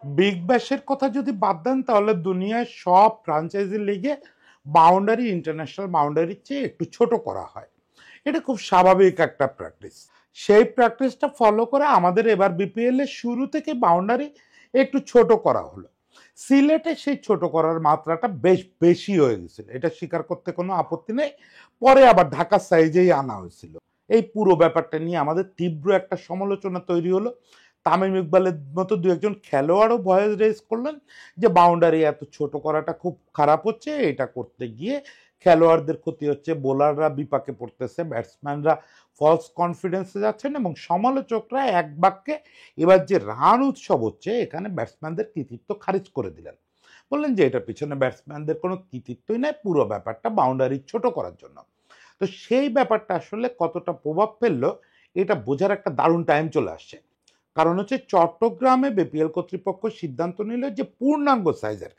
Big ব্যাশের কথা যদি বাদ দেন তাহলে দুনিয়ার সব ফ্রাঞ্চাইজি লিগে বাউন্ডারি ইন্টারন্যাশনাল বাউন্ডারির চেয়ে একটু ছোট করা হয়। এটা খুব স্বাভাবিক একটা প্র্যাকটিস। সেই প্র্যাকটিসটা ফলো করে আমাদের এবার বিপিএল এর শুরু থেকে বাউন্ডারি একটু ছোট করা হলো। সিলেটে সেই ছোট করার মাত্রাটা বেশ বেশি হয়ে গেছিল, এটা স্বীকার করতে কোনো আপত্তি নেই। পরে আবার ঢাকা সাইজেই আনা হয়েছিল। এই পুরো ব্যাপারটা নিয়ে আমাদের তীব্র একটা সমালোচনা তৈরি হলো। তামিম ইকবালের মতো দু একজন খেলোয়াড়ও ভয়েস রেজ করলেন যে বাউন্ডারি এত ছোট করাটা খুব খারাপ হচ্ছে, এটা করতে গিয়ে খেলোয়াড়দের ক্ষতি হচ্ছে, বোলাররা বিপাকে পড়তেছে, ব্যাটসম্যানরা ফলস কনফিডেন্সে যাচ্ছেন, এবং সমালোচকরা এক বাক্যে এবার যে রান উৎসব হচ্ছে এখানে ব্যাটসম্যানদের কৃতিত্ব খারিজ করে দিলেন। বললেন যে এটার পিছনে ব্যাটসম্যানদের কোনো কৃতিত্বই নাই, পুরো ব্যাপারটা বাউন্ডারি ছোট করার জন্য। তো সেই ব্যাপারটা আসলে কতটা প্রভাব ফেললো এটা বোঝার একটা দারুণ টাইম চলে আসছে। কারণ হচ্ছে চট্টগ্রামে বিপিএল কর্তৃপক্ষ সিদ্ধান্ত নিল যে পূর্ণাঙ্গ সাইজের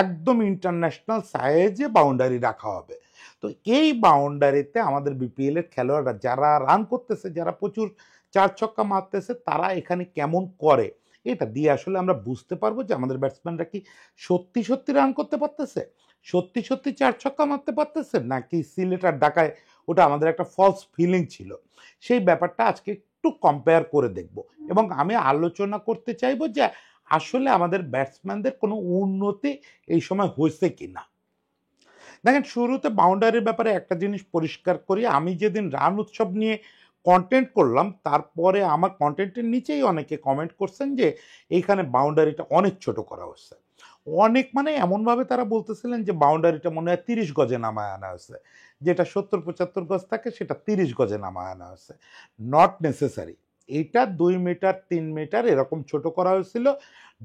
একদম ইন্টারন্যাশনাল সাইজে বাউন্ডারি রাখা হবে। তো এই বাউন্ডারিতে আমাদের বিপিএল এর খেলোয়াড়রা যারা রান করতেছে, যারা প্রচুর চার ছক্কা মারতেছে, তারা এখানে কেমন করে এটা দিয়ে আসলে আমরা বুঝতে পারবো যে আমাদের ব্যাটসম্যানরা কি সত্যি সত্যি রান করতে পারতেছে, সত্যি সত্যি চার ছক্কা মারতে পারতেছে, নাকি সিলেট আর ঢাকায় ওটা আমাদের একটা ফলস ফিলিং ছিল। সেই ব্যাপারটা আজকে একটু কম্পেয়ার করে দেখব, এবং আমি আলোচনা করতে চাইবো যে আসলে আমাদের ব্যাটসম্যানদের কোনো উন্নতি এই সময় হয়েছে কিনা। দেখেন, শুরুতে বাউন্ডারির ব্যাপারে একটা জিনিস পরিষ্কার করি, আমি যেদিন রান উৎসব নিয়ে কন্টেন্ট করলাম তারপরে আমার কন্টেন্টের নিচেই অনেকে কমেন্ট করছেন যে এইখানে বাউন্ডারিটা অনেক ছোট করা হচ্ছে। অনেক মানে এমনভাবে তারা বলতেছিলেন যে বাউন্ডারিটা মনে হয় 30 গজে নামায় আনা হয়েছে, যেটা 70-75 গজ থাকে সেটা 30 গজে নামায় আনা হয়েছে। Not necessary. এইটা 2 মিটার 3 মিটার এরকম ছোট করা হয়েছিল।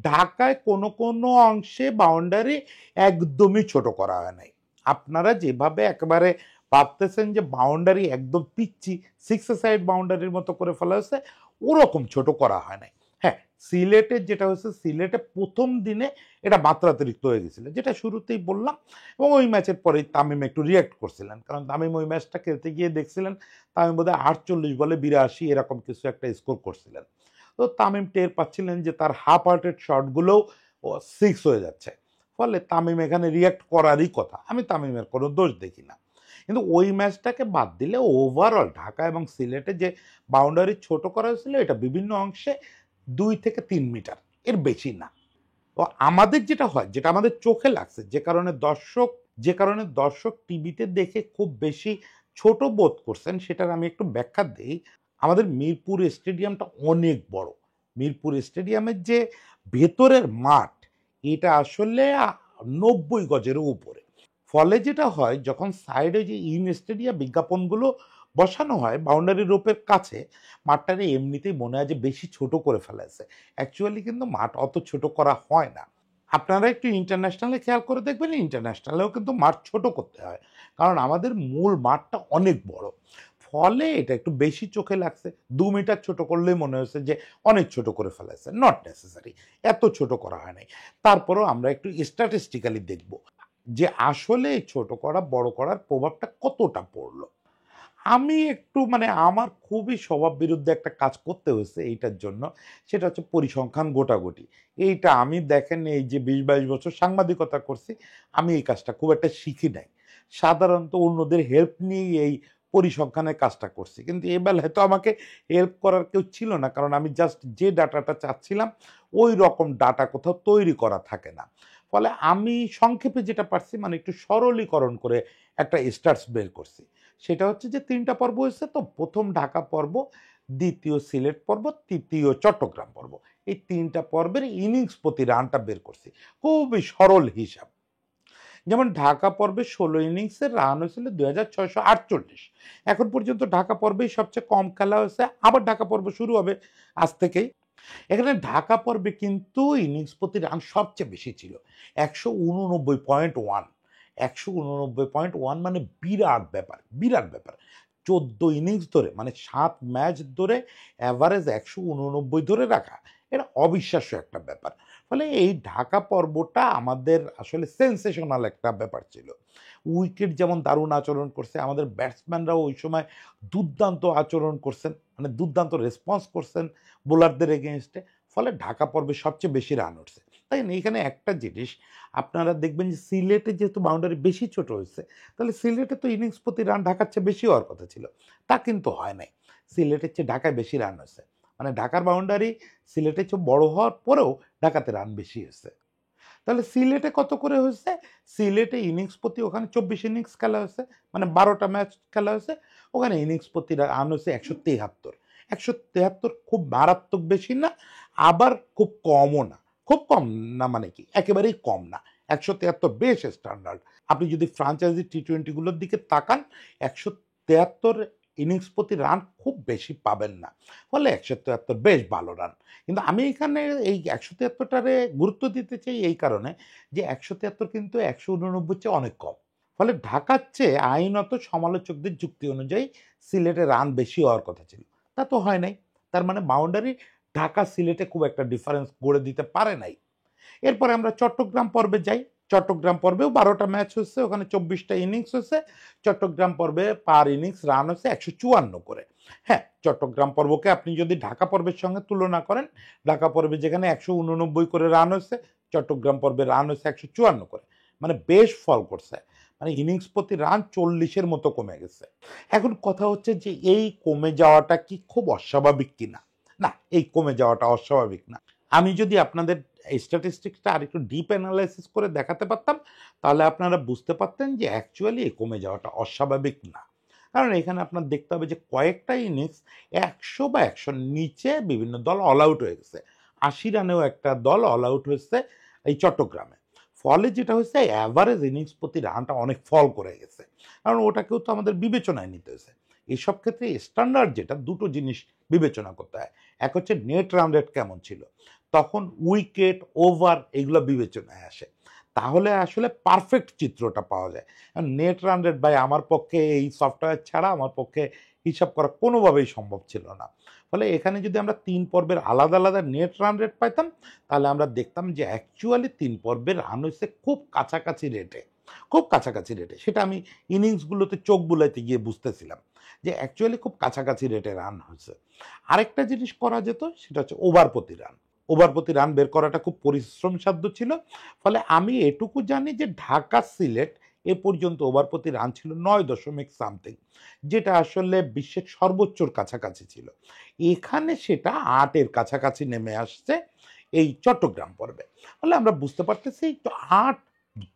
ঢাকায় কোনো কোনো অংশে বাউন্ডারি একদমই ছোট করা হয় নাই। আপনারা যেভাবে একেবারে ভাবতেছেন যে বাউন্ডারি একদম পিচ্ছি সিক্স সাইড বাউন্ডারির মতো করে ফেলা হয়েছে, ওরকম ছোট করা হয় নাই। হ্যাঁ, সিলেটের যেটা হয়েছে, সিলেটে প্রথম দিনে এটা মাত্রাতিরিক্ত হয়ে গেছিল, যেটা শুরুতেই বললাম। এবং ওই ম্যাচের পরেই তামিম একটু রিয়াক্ট করছিলেন, কারণ তামিম ওই ম্যাচটা খেলতে গিয়ে দেখছিলেন তামিম বোধহয় 48 বলে 82 এরকম কিছু একটা স্কোর করছিলেন। তো তামিম টের পাচ্ছিলেন যে তার হাফ হার্টেড শটগুলোও সিক্স হয়ে যাচ্ছে। ফলে তামিম এখানে রিয়াক্ট করারই কথা, আমি তামিমের কোনো দোষ দেখি না। কিন্তু ওই ম্যাচটাকে বাদ দিলে ওভারঅল ঢাকা এবং সিলেটে যে বাউন্ডারি ছোট করা হয়েছিল এটা বিভিন্ন অংশে 2 থেকে 3 মিটার, এর বেশি না। তো আমাদের যেটা হয়, যেটা আমাদের চোখে লাগছে, যে কারণে দর্শক টিভিতে দেখে খুব বেশি ছোট বোধ করছেন, সেটার আমি একটু ব্যাখ্যা দিই। আমাদের মিরপুর স্টেডিয়ামটা অনেক বড়। মিরপুর স্টেডিয়ামের যে ভেতরের মাঠ, এটা আসলে 90 গজেরও উপরে। ফলে যেটা হয়, যখন সাইডে যে ইন স্টেডিয়াম বিজ্ঞাপনগুলো বসানো হয় বাউন্ডারি রোপের কাছে, মাঠটারে এমনিতেই মনে হয় যে বেশি ছোট করে ফেলেছে। অ্যাকচুয়ালি কিন্তু মাঠ অত ছোট করা হয় না। আপনারা একটু ইন্টারন্যাশনালে খেয়াল করে দেখবেন, ইন্টারন্যাশনালেও কিন্তু মাঠ ছোট করতে হয়, কারণ আমাদের মূল মাঠটা অনেক বড়। ফলে এটা একটু বেশি চোখে লাগছে। 2 মিটার ছোট করলেই মনে হয়েছে যে অনেক ছোট করে ফেলেছে। নট নেসেসারি, এত ছোট করা হয় নাই। তারপরেও আমরা একটু স্ট্যাটিস্টিক্যালি দেখব যে আসলে এই ছোট করা বড় করার প্রভাবটা কতটা পড়লো। আমি একটু মানে আমার খুবই স্বভাব বিরুদ্ধে একটা কাজ করতে হয়েছে এইটার জন্য। সেটা হচ্ছে পরিসংখ্যান গোটাগুটি। এইটা আমি দেখেন এই যে 20-22 বছর সাংবাদিকতা করছি, আমি এই কাজটা খুব একটা শিখি নাই। সাধারণত অন্যদের হেল্প নিয়েই এই পরিসংখ্যানের কাজটা করছি। কিন্তু এ বেলায় তো আমাকে হেল্প করার কেউ ছিল না, কারণ আমি জাস্ট যে ডাটাটা চাচ্ছিলাম ওই রকম ডাটা কোথাও তৈরি করা থাকে না। ফলে আমি সংক্ষেপে যেটা পারছি মানে একটু সরলীকরণ করে একটা স্টার্স বের করছি। সেটা হচ্ছে যে 3টা পর্ব হয়েছে, তো প্রথম ঢাকা পর্ব, দ্বিতীয় সিলেট পর্ব, তৃতীয় চট্টগ্রাম পর্ব। এই 3টা পর্বের ইনিংস প্রতি রানটা বের করছি, খুবই সরল হিসাব। যেমন ঢাকা পর্বে 16 ইনিংসের রান হয়েছিল 2648। এখন পর্যন্ত ঢাকা পর্বেই সবচেয়ে কম খেলা হয়েছে, আবার ঢাকা পর্ব শুরু হবে আজ থেকেই। এখানে ঢাকা পর্বে কিন্তু ইনিংস প্রতি রান সবচেয়ে বেশি ছিল, 189.1। 189.1 মানে বিরাট ব্যাপার, বিরাট ব্যাপার। 14 ইনিংস ধরে মানে 7 ম্যাচ ধরে অ্যাভারেজ 189 ধরে রাখা, এটা অবিশ্বাস্য একটা ব্যাপার। ফলে এই ঢাকা পর্বটা আমাদের আসলে সেন্সেশনাল একটা ব্যাপার ছিল। উইকেট যেমন দারুণ আচরণ করছে, আমাদের ব্যাটসম্যানরাও ওই সময় দুর্দান্ত আচরণ করছেন, মানে দুর্দান্ত রেসপন্স করছেন বোলারদের এগেনস্টে। ফলে ঢাকা পর্বে সবচেয়ে বেশি রান উঠছে। তাই না? এখানে একটা জিনিস আপনারা দেখবেন যে সিলেটে যেহেতু বাউন্ডারি বেশি ছোট হয়েছে, তাহলে সিলেটে তো ইনিংস প্রতি রান ঢাকার চেয়ে বেশি হওয়ার কথা ছিল, তা কিন্তু হয় নাই। সিলেটের চেয়ে ঢাকায় বেশি রান হয়েছে, মানে ঢাকার বাউন্ডারি সিলেটের চেয়ে বড় হওয়ার পরেও ঢাকাতে রান বেশি হয়েছে। তাহলে সিলেটে কত করে হয়েছে? সিলেটে ইনিংস প্রতি ওখানে 24 ইনিংস খেলা হয়েছে, মানে 12টা ম্যাচ খেলা হয়েছে, ওখানে ইনিংস প্রতি রান হয়েছে 173। 173 খুব মারাত্মক বেশি না, আবার খুব কমও না। খুব কম না মানে কি, একেবারেই কম না। 173 বেশ স্ট্যান্ডার্ড। আপনি যদি ফ্রাঞ্চাইজি টি-20গুলোর দিকে তাকান, 173 ইনিংস প্রতি রান খুব বেশি পাবেন না, ফলে 173 বেশ ভালো রান। কিন্তু আমি এখানে এই 173টারে গুরুত্ব দিতে চাই এই কারণে যে 173 কিন্তু 189 চেয়ে অনেক কম। ফলে ঢাকার চেয়ে আইনত সমালোচকদের যুক্তি অনুযায়ী সিলেটে রান বেশি হওয়ার কথা ছিল, তা তো হয় নাই। তার মানে বাউন্ডারি ঢাকা সিলেটে খুব একটা ডিফারেন্স গড়ে দিতে পারে নাই। এরপরে আমরা চট্টগ্রাম পর্বে যাই। চট্টগ্রাম পর্বেও 12টা ম্যাচ হচ্ছে, ওখানে 24টা ইনিংস হচ্ছে। চট্টগ্রাম পর্বে পার ইনিংস রান হচ্ছে 154 করে। হ্যাঁ, চট্টগ্রাম পর্বকে আপনি যদি ঢাকা পর্বের সঙ্গে তুলনা করেন, ঢাকা পর্বে যেখানে 189 করে রান হচ্ছে, চট্টগ্রাম পর্বে রান হচ্ছে 154 করে, মানে বেশ ফল করছে। মানে ইনিংস প্রতি রান 40-এর মতো কমে গেছে। এখন কথা হচ্ছে যে এই কমে যাওয়াটা কি খুব অস্বাভাবিক কিনা? না, এই কমে যাওয়াটা অস্বাভাবিক না। আমি যদি আপনাদের এই স্ট্যাটিস্টিক্সটা আর একটু ডিপ অ্যানালাইসিস করে দেখাতে পারতাম, তাহলে আপনারা বুঝতে পারতেন যে অ্যাকচুয়ালি এই কমে যাওয়াটা অস্বাভাবিক না। কারণ এখানে আপনার দেখতে হবে যে কয়েকটা ইনিংস 100 বা 100 নিচে বিভিন্ন দল অল আউট হয়ে গেছে। 80 রানেও একটা দল অল আউট হয়েছে এই চট্টগ্রামে। ফলে যেটা হচ্ছে অ্যাভারেজ ইনিংস প্রতি রানটা অনেক ফল করে গেছে, কারণ ওটাকেও তো আমাদের বিবেচনায় নিতে হয়েছে। এইসব ক্ষেত্রে স্ট্যান্ডার্ড যেটা, দুটো জিনিস বিবেচনা করতে হয়। এক হচ্ছে নেট রান রেট কেমন ছিল, তখন উইকেট, ওভার এগুলো বিবেচনায় আসে, তাহলে আসলে পারফেক্ট চিত্রটা পাওয়া যায়। নেট রান রেট ভাই আমার পক্ষে এই সফটওয়্যার ছাড়া আমার পক্ষে হিসাব করা কোনোভাবেই সম্ভব ছিল না। ফলে এখানে যদি আমরা 3 পর্বের আলাদা আলাদা নেট রান রেট পাইতাম, তাহলে আমরা দেখতাম যে অ্যাকচুয়ালি 3 পর্বের রান হয়েছে খুব কাছাকাছি রেটে, খুব কাছাকাছি রেটে। সেটা আমি ইনিংসগুলোতে চোখ বুলাইতে গিয়ে বুঝতেছিলাম যে অ্যাকচুয়ালি খুব কাছাকাছি রেটে রান হয়েছে। আরেকটা জিনিস করা যেত, সেটা হচ্ছে ওভার প্রতি রান। ওভার প্রতি রান বের করাটা খুব পরিশ্রম সাধ্য ছিল। ফলে আমি এটুকু জানি যে ঢাকা সিলেট এ পর্যন্ত ওভার প্রতি রান ছিল 9 দশমিক সামথিং, যেটা আসলে বিশ্বের সর্বোচ্চর কাছাকাছি ছিল। এখানে সেটা 8-এর কাছাকাছি নেমে আসছে এই চট্টগ্রাম পর্বে। ফলে আমরা বুঝতে পারতেছি তো 8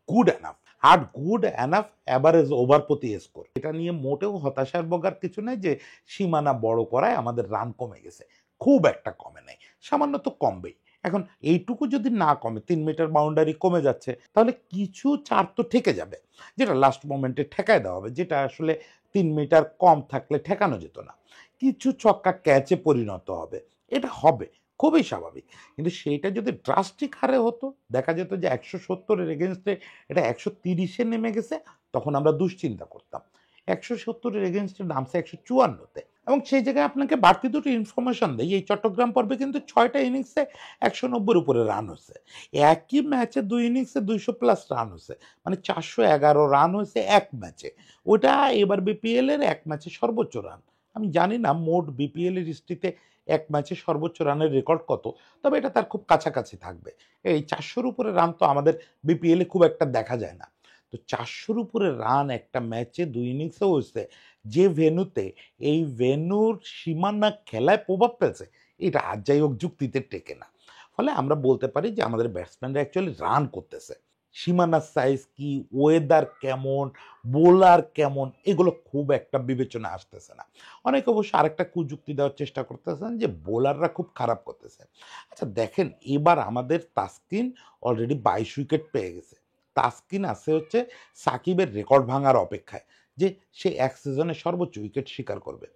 good enough, 8 good enough average over প্রতি স্কোর। এটা নিয়ে মোটেও হতাশার বগার কিছু নেই যে সীমানা বড় করায় আমাদের রান কমে গেছে, খুব একটা কমে নেই, সামান্য তো কমবেই। এখন এইটুকু যদি না কমে, 3 মিটার বাউন্ডারি কমে যাচ্ছে, তাহলে কিছু চার তো ঠেকে যাবে, যেটা লাস্ট মোমেন্টে ঠেকায় দেওয়া হবে, যেটা আসলে 3 মিটার কম থাকলে ঠেকানো যেত না। কিছু ছক্কা ক্যাচে পরিণত হবে, এটা হবে, খুবই স্বাভাবিক। কিন্তু সেইটা যদি ড্রাস্টিক হারে হতো, দেখা যেত যে 170-এর এগেনস্টে এটা 130-এ নেমে গেছে, তখন আমরা দুশ্চিন্তা করতাম। 170-এর এগেনস্টে নামছে 154-তে। এবং সেই জায়গায় আপনাকে বাড়তি দুটো ইনফরমেশন দেয়, এই চট্টগ্রাম পর্বে কিন্তু 6টা ইনিংসে 190-এর উপরে রান হয়েছে। একই ম্যাচে 2 ইনিংসে 200+ রান হয়েছে, মানে 411 রান হয়েছে এক ম্যাচে। ওটা এবার বিপিএল-এর এক ম্যাচে সর্বোচ্চ রান। আমি জানি না মোট বিপিএল-এর হিস্ট্রিতে এক ম্যাচে সর্বোচ্চ রানের রেকর্ড কত, তবে এটা তার খুব কাছাকাছি থাকবে। এই 400-র উপরে রান তো আমাদের বিপিএলে খুব একটা দেখা যায় না। তো 400-র উপরে রান একটা ম্যাচে 2 ইনিংসে হয়েছে, যে ভেন্যুতে, এই ভেন্যুর সীমানা খেলায় প্রভাব ফেলছে, এটা আর যাই হোক যুক্তিতে টেকে না। ফলে আমরা বলতে পারি যে আমাদের ব্যাটসম্যানরা অ্যাকচুয়ালি রান করতেছে। সীমানার সাইজ কি, ওয়েদার কেমন, বোলার কেমন, এগুলো খুব একটা বিবেচনা আসতেছে না। অনেকে অবশ্য আরেকটা কুযুক্তি দেওয়ার চেষ্টা করতেছেন যে বোলাররা খুব খারাপ করতেছে। আচ্ছা দেখেন, এবার আমাদের তাসকিন অলরেডি 22 উইকেট পেয়ে গেছে। তাসকিন আছে হচ্ছে সাকিবের রেকর্ড ভাঙার অপেক্ষায়, যে সে এক সিজনে সর্বোচ্চ উইকেট শিকার করবে।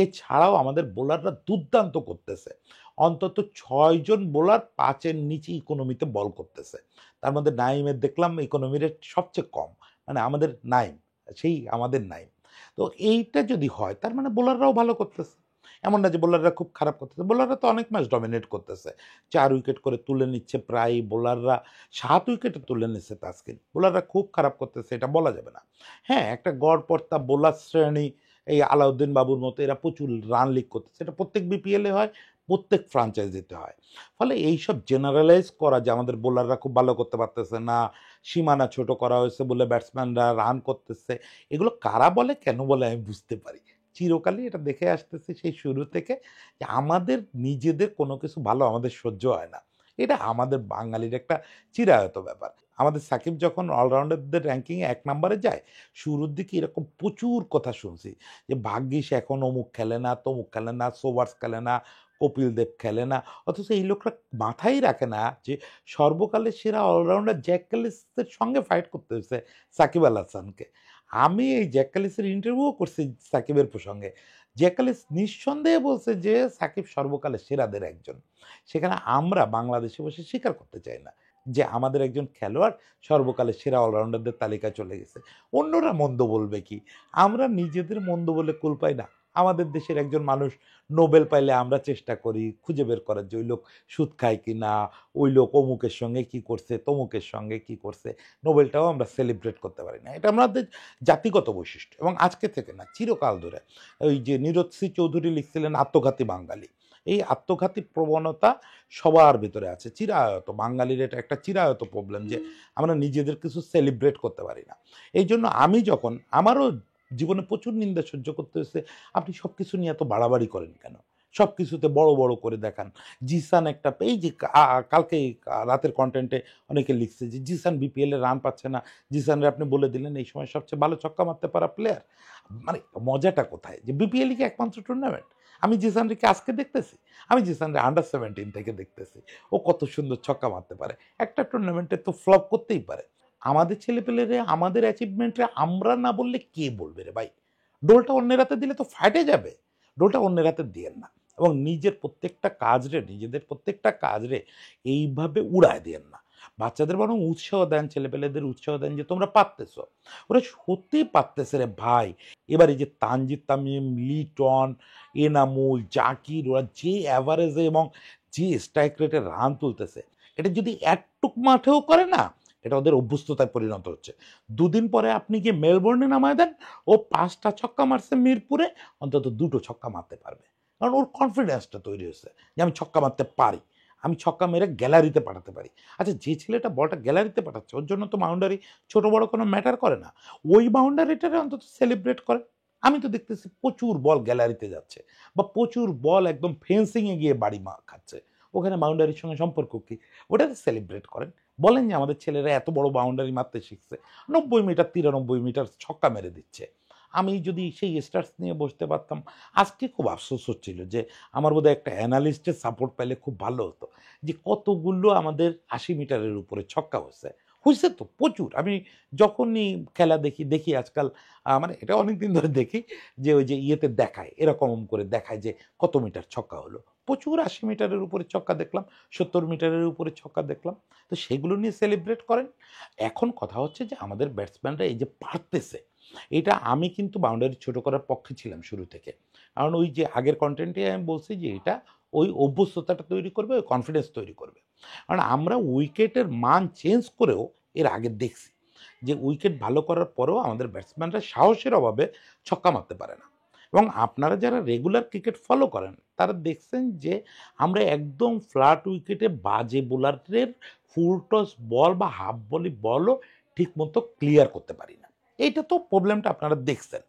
এছাড়াও আমাদের বোলাররা দুর্দান্ত করতেছে। অন্তত 6 জন বোলার 5-এর নিচে ইকোনমিতে বল করতেছে। তার মধ্যে নাইমের দেখলাম ইকোনমি রেট সবচেয়ে কম, মানে আমাদের নাইম, সেই আমাদের নাইম। তো এইটা যদি হয়, তার মানে বোলাররাও ভালো করতেছে। এমন না যে বোলাররা খুব খারাপ করতেছে, বোলাররা তো অনেক ম্যাচ ডমিনেট করতেছে। 4 উইকেট করে তুলে নিচ্ছে প্রায় বোলাররা, 7 উইকেটে তুলে নিচ্ছে তাসকিন। বোলাররা খুব খারাপ করতেছে এটা বলা যাবে না। হ্যাঁ, একটা গড়পড়তা বোলার শ্রেণী, এই আলাউদ্দিন বাবুর মতো, এরা প্রচুর রান লিক করতেছে, এটা প্রত্যেক বিপিএলে হয়, প্রত্যেক ফ্রাঞ্চাইজিতে হয়। ফলে এইসব জেনারেলাইজ করা যে আমাদের বোলাররা খুব ভালো করতে পারতেছে না, সীমানা ছোট করা হয়েছে বলে ব্যাটসম্যানরা রান করতেছে, এগুলো কারা বলে কেন বলে আমি বুঝতে পারি। চিরকালই এটা দেখে আসতেছি সেই শুরু থেকে যে আমাদের নিজেদের কোনো কিছু ভালো আমাদের সহ্য হয় না। এটা আমাদের বাঙালির একটা চিরায়ত ব্যাপার। আমাদের সাকিব যখন অলরাউন্ডারদের র্যাঙ্কিংয়ে ১ নম্বরে যায়, শুরুর দিকে এরকম প্রচুর কথা শুনছি যে ভাগ্যিস এখন অমুক খেলে না, তমুক খেলে না, সোবার্স খেলে না, কপিল দেব খেলে না। অথচ এই লোকরা মাথায় রাখে না যে সর্বকালের সেরা অলরাউন্ডার জ্যাক ক্যালিসের সঙ্গে ফাইট করতে হয়েছে সাকিব আল হাসানকে। আমি এই জ্যাক ক্যালিসের ইন্টারভিউও করছি সাকিবের প্রসঙ্গে। জ্যাক ক্যালিস নিঃসন্দেহে বলছে যে সাকিব সর্বকালের সেরাদের একজন। সেখানে আমরা বাংলাদেশে বসে স্বীকার করতে চাই না যে আমাদের একজন খেলোয়াড় সর্বকালের সেরা অলরাউন্ডারদের তালিকায় চলে গেছে। অন্যরা মন্দ বলবে কি? আমরা নিজেদের মন্দ বলে কুল পাই না। আমাদের দেশের একজন মানুষ নোবেল পাইলে আমরা চেষ্টা করি খুঁজে বের করার যে ওই লোক সুদ খায় কিনা, ওই লোক অমুকের সঙ্গে কি করছে, তমুকের সঙ্গে কি করছে। নোবেলটাও আমরা সেলিব্রেট করতে পারি না। এটা আমাদের জাতিগত বৈশিষ্ট্য এবং আজকে থেকে না, চিরকাল ধরে। ওই যে নীরজ সি চৌধুরী লিখছিলেন আত্মঘাতী বাঙালি। এই আত্মঘাতী প্রবণতা সবার ভিতরে আছে, চিরায়ত বাঙালির। এটা একটা চিরায়ত প্রবলেম যে আমরা নিজেদের কিছু সেলিব্রেট করতে পারি না। এই জন্য আমি যখন আমারও জীবনে প্রচুর নিন্দা সহ্য করতে হয়েছে, আপনি সব কিছু নিয়ে এত বাড়াবাড়ি করেন কেন, সব কিছুতে বড় বড় করে দেখান। জিসান একটা এই যে কালকে রাতের কন্টেন্টে অনেকে লিখছে যে জিসান বিপিএল এ রান পাচ্ছে না, জিসানরে আপনি বলে দিলেন এই সময় সবচেয়ে ভালো ছক্কা মারতে পারা প্লেয়ার। মানে মজাটা কোথায়? যে বিপিএল কি একমাত্র টুর্নামেন্ট? আমি জিসানকে আজকে দেখতেছি, আমি জিসানরে আন্ডার 17 থেকে দেখতেছি, ও কত সুন্দর ছক্কা মারতে পারে। একটা টুর্নামেন্টে তো ফ্লপ করতেই পারে। আমাদের ছেলেপেলেরে আমাদের অ্যাচিভমেন্টে আমরা না বললে কে বলবে রে ভাই? ডোলটা অন্যের হাতে দিলে তো ফাটে যাবে। ডোলটা অন্যের হাতে দিয়েন না এবং নিজেদের প্রত্যেকটা কাজ রে এইভাবে উড়ায় দিয়েন না। বাচ্চাদের বরং উৎসাহ দেন, ছেলেপেলেদের উৎসাহ দেন যে তোমরা পারতেছ। ওরা সত্যিই পারতেছে রে ভাই। এবার এই যে তানজিদ তামিম, লিটন, এনামুল, জাকির, ওরা যে অ্যাভারেজে এবং যে স্ট্রাইক রেটে রান তুলতেছে, এটা যদি একটুক মাঠেও করে না, এটা ওদের অভ্যস্ততায় পরিণত হচ্ছে। দুদিন পরে আপনি গিয়ে মেলবোর্নে নামায় দেন, ও 5টা ছক্কা মারছে মিরপুরে, অন্তত 2টো ছক্কা মারতে পারবে। কারণ ওর কনফিডেন্সটা তৈরি হয়েছে যে আমি ছক্কা মারতে পারি, আমি ছক্কা মেরে গ্যালারিতে পাঠাতে পারি। আচ্ছা, যে ছেলেটা বলটা গ্যালারিতে পাঠাচ্ছে ওর জন্য তো বাউন্ডারি ছোট বড় কোনো ম্যাটার করে না। ওই বাউন্ডারিটারে অন্তত সেলিব্রেট করে। আমি তো দেখতেছি প্রচুর বল গ্যালারিতে যাচ্ছে বা প্রচুর বল একদম ফেন্সিংয়ে গিয়ে বাড়ি খাচ্ছে। ওখানে বাউন্ডারির সঙ্গে সম্পর্ক কি? ওটাকে সেলিব্রেট করেন। বলেন যে আমাদের ছেলেরা এত বড় বাউন্ডারি মারতে শিখছে, 90 মিটার 93 মিটার ছক্কা মেরে দিচ্ছে। আমি যদি সেই স্টার্স নিয়ে বসতে পারতাম, আজকে খুব আফসোস হচ্ছিল যে আমার বোধহয় একটা অ্যানালিস্টের সাপোর্ট পেলে খুব ভালো হতো, যে কতগুলো আমাদের 80 মিটারের উপরে ছক্কা হয়েছে। হয়েছে তো প্রচুর। আমি যখনই খেলা দেখি দেখি আজকাল, মানে এটা অনেক দিন ধরে দেখি যে ওই যে ইয়েতে দেখায়, এরকম করে দেখায় যে কত মিটার ছক্কা হলো। প্রচুর 80 মিটারের উপরে ছক্কা দেখলাম, 70 মিটারের উপরে ছক্কা দেখলাম। তো সেগুলো নিয়ে সেলিব্রেট করেন। এখন কথা হচ্ছে যে আমাদের ব্যাটসম্যানরা এই যে পারতেছে, এটা আমি কিন্তু বাউন্ডারি ছোট করার পক্ষে ছিলাম শুরু থেকে। কারণ ওই যে আগের কন্টেন্টে আমি বলছি যে এটা ওই অভ্যস্ততাটা তৈরি করবে, ওই কনফিডেন্স তৈরি করবে। কারণ আমরা উইকেটের মান চেঞ্জ করেও এর আগে দেখছি যে উইকেট ভালো করার পরেও আমাদের ব্যাটসম্যানরা সাহসের অভাবে ছক্কা মারতে পারে না। এবং আপনারা যারা রেগুলার ক্রিকেট ফলো করেন তারা দেখছেন যে আমরা একদম ফ্ল্যাট উইকেটে বাজে বোলারের ফুল টস বল বা হাফ ভলি বলও ঠিকমতো ক্লিয়ার করতে পারি না। এইটা তো প্রবলেমটা আপনারা দেখছেন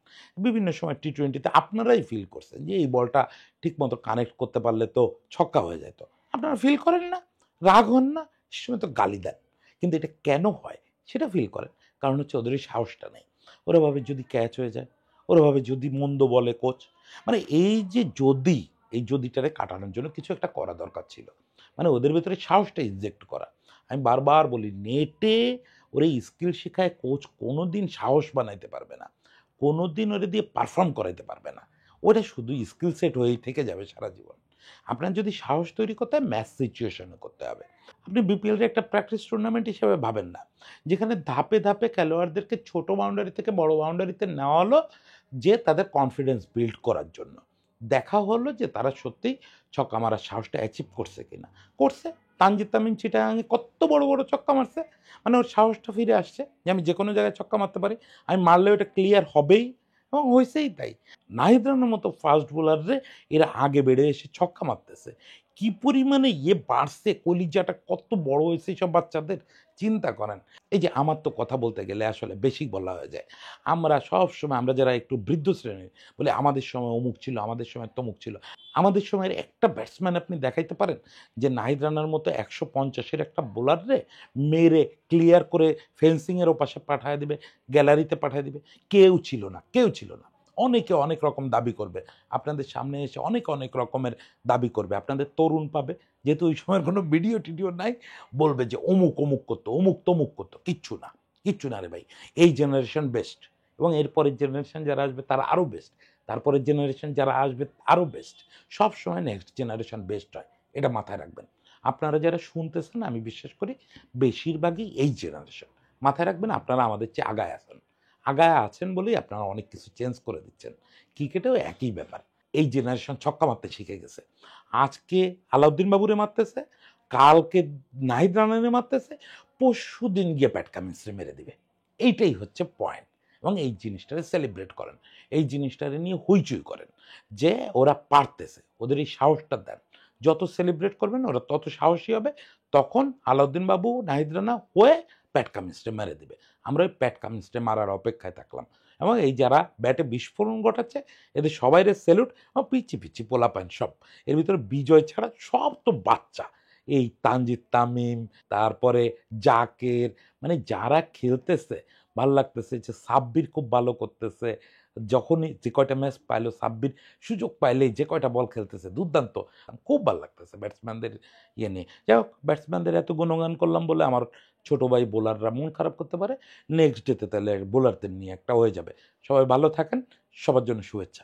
বিভিন্ন সময় টি-20তে, আপনারাই ফিল করছেন যে এই বলটা ঠিকমতো কানেক্ট করতে পারলে তো ছক্কা হয়ে যেত। আপনারা ফিল করেন না, রাগ হন না, সে সময় তো গালি দেন। কিন্তু এটা কেন হয় সেটা ফিল করেন। কারণ হচ্ছে ওদের ওই সাহসটা নেই। ওরা ভাবে যদি ক্যাচ হয়ে যায়, ওরা ভাবে যদি মন্দ বলে কোচ। মানে এই যে যদি, এই যদিটারে কাটানোর জন্য কিছু একটা করা দরকার ছিল। মানে ওদের ভেতরে সাহসটা ইনজেক্ট করা। আমি বারবার বলি, নেটে ওরে স্কিল শেখায় কোচ কোনোদিন সাহস বানাইতে পারবে না, কোনোদিন ওরে দিয়ে পারফর্ম করাইতে পারবে না। ওটা শুধু স্কিল সেট হয়েই থেকে যাবে সারা জীবন। আপনার যদি সাহস তৈরি করতে হয়, ম্যাচ সিচুয়েশনে করতে হবে। আপনি বিপিএলের একটা প্র্যাকটিস টুর্নামেন্ট হিসেবে ভাবেন না, যেখানে ধাপে ধাপে খেলোয়াড়দেরকে ছোট বাউন্ডারি থেকে বড় বাউন্ডারিতে নেওয়া হলো যে তাদের কনফিডেন্স বিল্ড করার জন্য। দেখা হলো যে তারা সত্যিই ছক্কা মারার সাহসটা অ্যাচিভ করছে কিনা। করছে। তানজিদ তামিম চিটাগাঙে কত বড় বড় ছক্কা মারছে। মানে ওর সাহসটা ফিরে আসছে যে আমি যে কোনো জায়গায় ছক্কা মারতে পারি, আমি মারলে ওটা ক্লিয়ার হবেই এবং হয়েছেই তাই। নাহিদ রানার মতো ফাস্ট বোলাররে এরা আগে বেড়ে এসে ছক্কা মারতেছে। কি পরিমাণে বাড়ছে, কলিজাটা কত বড় হয়েছে এইসব বাচ্চাদের, চিন্তা করেন। এই যে আমার তো কথা বলতে গেলে আসলে বেশি বলা হয়ে যায়। আমরা সবসময় আমরা যারা একটু বৃদ্ধ শ্রেণীর বলি আমাদের সময় অমুক ছিল, আমাদের সময় তমুক ছিল। আমাদের সময়ের একটা ব্যাটসম্যান আপনি দেখাইতে পারেন যে নাহিদ রানার মতো ১৫০ একটা বোলাররে মেরে ক্লিয়ার করে ফেন্সিংয়ের ওপাশে পাঠায় দিবে, গ্যালারিতে পাঠায় দিবে? কেউ ছিল না, কেউ ছিল না। অনেকে অনেক রকম দাবি করবে। আপনাদের সামনে এসে অনেক, অনেক রকমের দাবি করবে। আপনাদের তরুণ পাবে, যেহেতু ওই সময়ের কোনো ভিডিও-টিডিও নাই, বলবে যে অমুক, অমুক করতো, অমুক তমুক করতো। কিচ্ছু না, কিচ্ছু না রে ভাই। এই জেনারেশন বেস্ট এবং এরপরের জেনারেশন যারা আসবে তারা আরও বেস্ট। তারপরের জেনারেশন যারা আসবে আরও বেস্ট। সবসময় নেক্সট জেনারেশন বেস্ট হয়। এটা মাথায় রাখবেন। আপনারা যারা শুনতেছেন আমি বিশ্বাস করি বেশিরভাগই এই জেনারেশন। মাথায় রাখবেন আপনারা আমাদের চেয়ে আগায় আছেন। আগায় আছেন বলেই আপনারা অনেক কিছু চেঞ্জ করে দিচ্ছেন। ক্রিকেটেও একই ব্যাপার। এই জেনারেশন ছক্কা মারতে শিখে গেছে। আজকে আলাউদ্দিন বাবুরে মারতেছে, কালকে নাহিদ রানারে মারতেছে, পরশুদিন গিয়ে প্যাট কামিন্সরে মেরে দিবে। এইটাই হচ্ছে পয়েন্ট এবং এই জিনিসটারে সেলিব্রেট করেন। এই জিনিসটারে নিয়ে হইচই করেন যে ওরা পারতেছে। ওদের এই সাহসটা দেন। যত সেলিব্রেট করবেন ওরা তত সাহসী হবে। তখন আলাউদ্দিন বাবু, নাহিদ রানা হয়ে প্যাট কামিন্সরে মেরে দিবে। আমরা ওই প্যাট কামিন্সরে মারার অপেক্ষায় থাকলাম এবং এই যারা ব্যাটে বিস্ফোরণ ঘটাচ্ছে এদের সবাইরে স্যালুট। পিচ্ছি পিচ্ছি পোলাপান সব, এর ভিতরে বিজয় ছাড়া সব তো বাচ্চা। এই তানজিদ তামিম, তারপরে জাকের, মানে যারা খেলতেছে ভাল লাগতেছে। যে সাব্বির খুব ভালো করতেছে, যখনই যে কয়টা ম্যাচ পাইলো সাব্বির সুযোগ পাইলেই যে কয়টা বল খেলতেছে দুর্দান্ত, খুব ভালো লাগতেছে ব্যাটসম্যানদের নিয়ে। যাই হোক, ব্যাটসম্যানদের এত গুণগান করলাম বলে আমার ছোট ভাই বোলাররা মন খারাপ করতে পারে। নেক্সট ডেতে তাহলে বোলারদের নিয়ে একটা হয়ে যাবে। সবাই ভালো থাকেন, সবার জন্য শুভেচ্ছা।